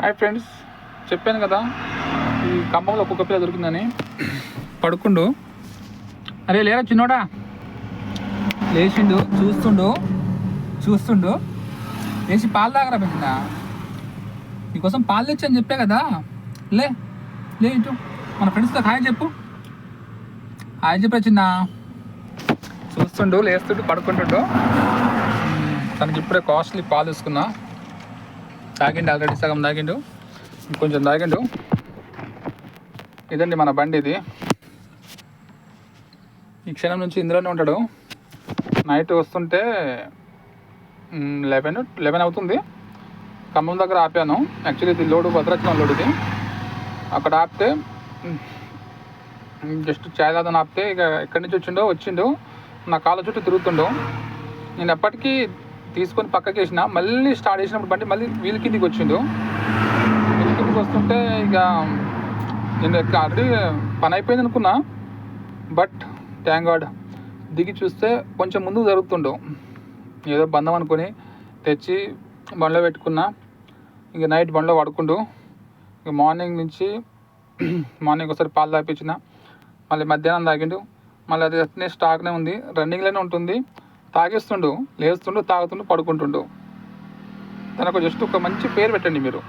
Hi friends, చెప్పాను కదా ఈ ఖమ్మంలో కుక్క పిల్ల దొరికిందని. పడుకుండు. అరే లేరా చిన్నోడా, లేచిండు, చూస్తుండు లేచి పాలు తాగరా పెట్టిందా. నీకోసం పాలు తెచ్చని చెప్పా కదా. లే ఇటు మన ఫ్రెండ్స్తో హాయ్ చెప్పు. హాయ్ చెప్పా చిన్న. చూస్తుండు, లేస్తుండు, పడుకుంటుండు. తనకి ఇప్పుడే కాస్ట్లీ పాలు తీసుకున్నా. తాగిండు, ఆల్రెడీ సగం తాగిండు, ఇంకొంచెం తాగిండు. ఇదండి మన బండి. ఇది ఈ క్షణం నుంచి ఇందులోనే ఉంటాడు. నైట్ వస్తుంటే 11 అవుతుంది. ఖమ్మం దగ్గర ఆపాను. యాక్చువల్లీ ఇది లోడు భద్రాచలం లోడు. ఇది అక్కడ ఆపితే జస్ట్ చాయ్ తాదని ఆపితే ఇక ఎక్కడి నుంచి వచ్చిండు నా కాళ్ళ చుట్టూ తిరుగుతుండు. నేను ఎప్పటికీ తీసుకొని పక్కకి వేసిన, మళ్ళీ స్టార్ట్ చేసినప్పుడు బండి మళ్ళీ వీల్ కిందికి వచ్చిండు. వీల్ కిందికి వస్తుంటే ఇక నేను ఆల్రెడీ పని అయిపోయింది అనుకున్నా. బట్ థ్యాంక్ గాడ్ దిగి చూస్తే కొంచెం ముందుకు జరుగుతుండు. ఏదో బంధం అనుకొని తెచ్చి బండిలో పెట్టుకున్నా. ఇక నైట్ బండిలో పడుకుండు. ఇక మార్నింగ్ ఒకసారి పాలు తాపించిన, మళ్ళీ మధ్యాహ్నం తాగిండు. మళ్ళీ అది అట్నే స్టాక్నే ఉంది, రన్నింగ్లోనే ఉంటుంది. తాగేస్తుండు, లేస్తుండు, తాగుతుండు, పడుకుంటుండు. తనకు జస్ట్ ఒక మంచి పేరు పెట్టండి మీరు.